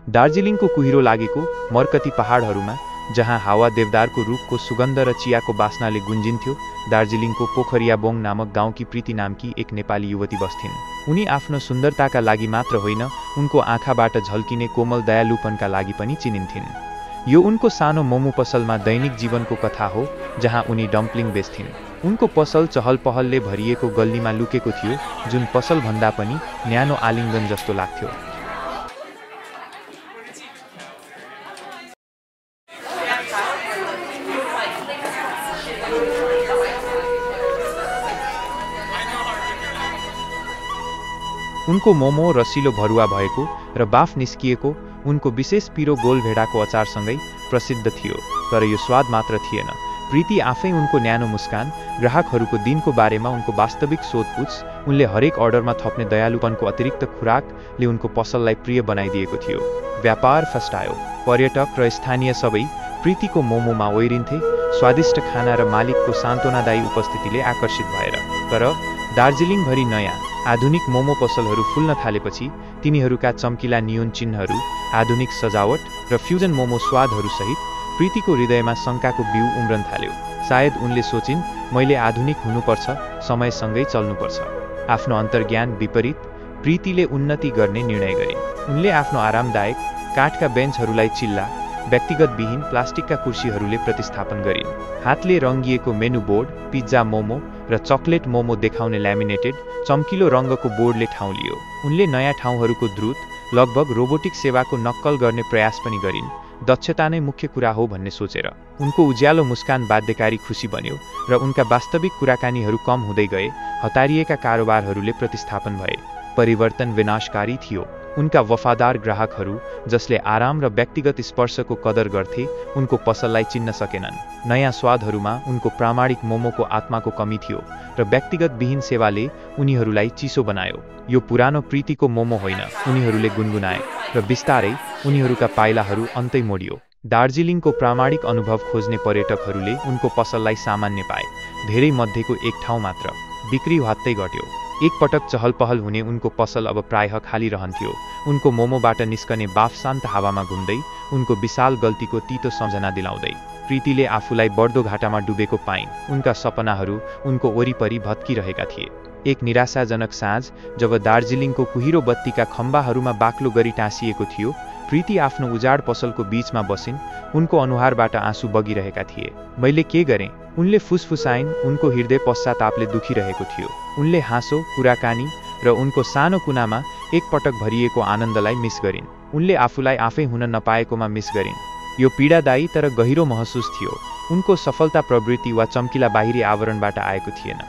दार्जिलिङको कुहिरो लागेको मरकती पहाडहरूमा जहाँ हावा देवदारको रुखको सुगन्ध र चियाको बास्नाले गुन्जिन्थ्यो, दार्जिलिङको पोखरियाबोङ नामक गाउँकी प्रीति नामकी एक नेपाली युवती बस्थिन्। उनी आफ्नो सुन्दरताका लागि मात्र होइन, उनको आँखाबाट झल्किने कोमल दयालुपनका लागि पनि चिनिन्थिन्। यो उनको सानो मोमो पसलमा दैनिक जीवनको कथा हो, जहाँ उनी डम्पलिङ बेच्थिन्। उनको पसल चहल पहलले भरिएको गल्लीमा लुकेको थियो, जुन पसलभन्दा पनि न्यानो आलिङ्गन जस्तो लाग्थ्यो। उनको मोमो रसिलो भरुवा भएको र बाफ निस्किएको, उनको विशेष पिरो गोलभेडाको अचारसँगै प्रसिद्ध थियो। तर यो स्वाद मात्र थिएन। प्रीति आफै उनको न्यानो मुस्कान, ग्राहकहरूको दिनको बारेमा उनको वास्तविक सोधपुछ, उनले हरेक अर्डरमा थप्ने दयालुपनको अतिरिक्त खुराकले उनको पसललाई प्रिय बनाइदिएको थियो। व्यापार फस्टायो। पर्यटक र स्थानीय सबै प्रीतिको मोमोमा ओइरिन्थे, स्वादिष्ट खाना र मालिकको सान्त्वनादायी उपस्थितिले आकर्षित भएर। तर दार्जिलिङभरि नयाँ आधुनिक मोमो पसलहरू फुल्न थालेपछि तिनीहरूका चम्किला नियोन चिन्हहरू, आधुनिक सजावट र फ्युजन मोमो स्वादहरूसहित प्रीतिको हृदयमा शङ्काको बिउ उम्रन थाल्यो। सायद उनले सोचिन्, मैले आधुनिक हुनुपर्छ, समयसँगै चल्नुपर्छ। आफ्नो अन्तर्ज्ञान विपरीत प्रीतिले उन्नति गर्ने निर्णय गरिन्। उनले आफ्नो आरामदायक काठका बेन्चहरूलाई चिल्ला, व्यक्तिगतविहीन प्लास्टिकका कुर्सीहरूले प्रतिस्थापन गरिन्। हातले रङ्गिएको मेनु बोर्ड, पिज्जा मोमो र चकलेट मोमो देखाउने ल्यामिनेटेड चम्किलो रङ्गको बोर्डले ठाउँ लियो। उनले नयाँ ठाउँहरूको द्रुत, लगभग रोबोटिक सेवाको नक्कल गर्ने प्रयास पनि गरिन्। दक्षता नै मुख्य कुरा हो भन्ने सोचेर उनको उज्यालो मुस्कान बाध्यकारी खुसी बन्यो र उनका वास्तविक कुराकानीहरू कम हुँदै गए। हतारिएका कारोबारहरूले प्रतिस्थापन भए। परिवर्तन विनाशकारी थियो। उनका वफादार ग्राहकहरू, जसले आराम र व्यक्तिगत स्पर्शको कदर गर्थे, उनको पसललाई चिन्न सकेनन्। नयाँ स्वादहरूमा उनको प्रामाणिक मोमोको आत्माको कमी थियो र व्यक्तिगत विहीन सेवाले उनीहरूलाई चिसो बनायो। यो पुरानो प्रीतिको मोमो होइन, उनीहरूले गुनगुनाए र बिस्तारै उनीहरूका पाइलाहरू अन्तै मोडियो। दार्जिलिङको प्रामाणिक अनुभव खोज्ने पर्यटकहरूले उनको पसललाई सामान्य पाए। धेरै मध्येको एक ठाउँ मात्र। बिक्री ह्वात्तै घट्यो। एक पटक चहल पहल हुने उनको पसल अब प्रायः खाली रहन्थ्यो। उनको मोमोबाट निस्कने बाफ शान्त हावामा घुम्दै उनको विशाल गल्तीको तितो सम्झना दिलाउँदै। प्रीतिले आफूलाई बढ्दो घाटामा डुबेको पाइन्। उनका सपनाहरू उनको वरिपरि भत्किरहेका थिए। एक निराशाजनक साँझ, जब दार्जिलिङको कुहिरो बत्तीका खम्बाहरूमा बाक्लो गरी टाँसिएको थियो, प्रीति आफ्नो उजाड पसलको बीचमा बसिन्। उनको अनुहारबाट आँसु बगिरहेका थिए। मैले के गरेँ? उनले फुसफुसाइन्। उनको हृदय पश्चातापले दुखिरहेको थियो। उनले हाँसो, कुराकानी र उनको सानो कुनामा एक पटक भरिएको आनन्दलाई मिस गरिन्। उनले आफूलाई आफै हुन नपाएकोमा मिस गरिन्। यो पीडादायी तर गहिरो महसुस थियो। उनको सफलता प्रवृत्ति वा चम्किला बाहिरी आवरणबाट आएको थिएन।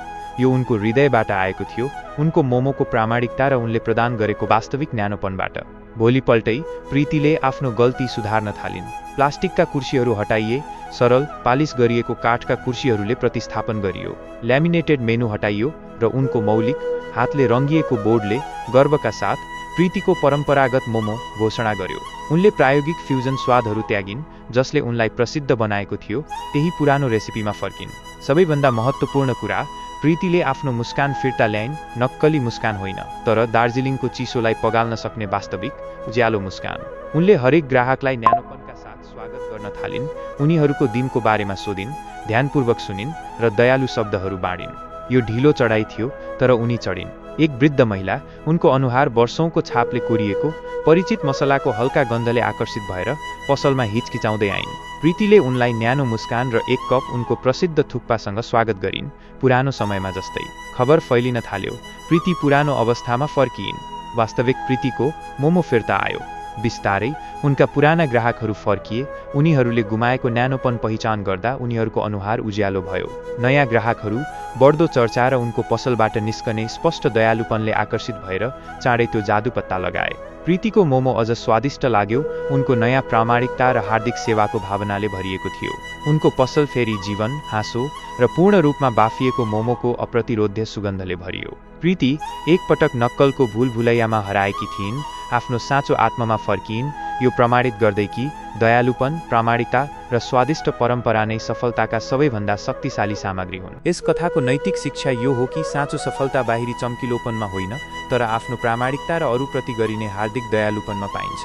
यो उनको हृदयबाट आएको थियो, उनको मोमोको प्रामाणिकता र उनले प्रदान गरेको वास्तविक न्यानोपनबाट। भोलिपल्टै प्रीतिले आफ्नो गल्ती सुधार्न थालिन्। प्लास्टिकका कुर्सीहरू हटाइए, सरल पालिस गरिएको काठका कुर्सीहरूले प्रतिस्थापन गरियो। ल्यामिनेटेड मेनु हटाइयो र उनको मौलिक, हातले रङ्गिएको बोर्डले गर्वका साथ प्रीतिको परम्परागत मोमो घोषणा गर्यो। उनले प्रायोगिक फ्युजन स्वादहरू त्यागिन्, जसले उनलाई प्रसिद्ध बनाएको थियो। त्यही पुरानो रेसिपीमा फर्किन्। सबैभन्दा महत्त्वपूर्ण कुरा, प्रीतिले आफ्नो मुस्कान फिर्ता ल्याइन्। नक्कली मुस्कान होइन, तर दार्जिलिङको चिसोलाई पगाल्न सक्ने वास्तविक उज्यालो मुस्कान। उनले हरेक ग्राहकलाई न्यानोपनका साथ स्वागत गर्न थालिन्। उनीहरूको दिनको बारेमा सोधिन्, ध्यानपूर्वक सुनिन् र दयालु शब्दहरू बाँडिन्। यो ढिलो चढाइ थियो, तर उनी चढिन्। एक वृद्ध महिला, उनको अनुहार वर्षौंको छापले कोरिएको, परिचित मसलाको हल्का गन्धले आकर्षित भएर पसलमा हिचकिचाउँदै आइन्। प्रीतिले उनलाई न्यानो मुस्कान र एक कप उनको प्रसिद्ध थुक्पासँग स्वागत गरिन्। पुरानो समयमा जस्तै खबर फैलिन थाल्यो। प्रीति पुरानो अवस्थामा फर्किइन्। वास्तविक प्रीतिको मोमो फिर्ता आयो। बिस्तारै उनका पुराना ग्राहकहरू फर्किए। उनीहरूले गुमाएको न्यानोपन पहिचान गर्दा उनीहरूको अनुहार उज्यालो भयो। नयाँ ग्राहकहरू, बढ्दो चर्चा र उनको पसलबाट निस्कने स्पष्ट दयालुपनले आकर्षित भएर चाँडै त्यो जादु पत्ता लगाए। प्रीतिको मोमो अझ स्वादिष्ट लाग्यो। उनको नयाँ प्रामाणिकता र हार्दिक सेवाको भावनाले भरिएको थियो। उनको पसल फेरि जीवन, हाँसो र पूर्ण रूपमा बाफिएको मोमोको अप्रतिरोध्य सुगन्धले भरियो। प्रीति एक पटक नक्कलको भुलभुलैयामा हराएकी थिइन्। आफ्नो साँचो आत्मामा फर्किइन्, यो प्रमाणित गर्दै कि दयालुपन, प्रामाणिकता र स्वादिष्ट परम्परा नै सफलताका सबैभन्दा शक्तिशाली सामग्री हुन्। यस कथाको नैतिक शिक्षा यो हो कि साँचो सफलता बाहिरी चम्किलोपनमा होइन, तर आफ्नो प्रामाणिकता र अरूप्रति गरिने हार्दिक दयालुपनमा पाइन्छ।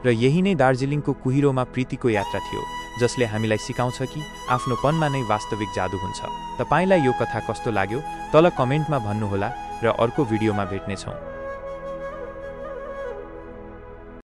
र यही नै दार्जिलिङको कुहिरोमा प्रीतिको यात्रा थियो, जसले हामीलाई सिकाउँछ कि आफ्नोपनमा नै वास्तविक जादु हुन्छ। तपाईलाई यो कथा कस्तो लाग्यो तल कमेन्टमा भन्नुहोला र अर्को भिडियोमा भेट्नेछौँ।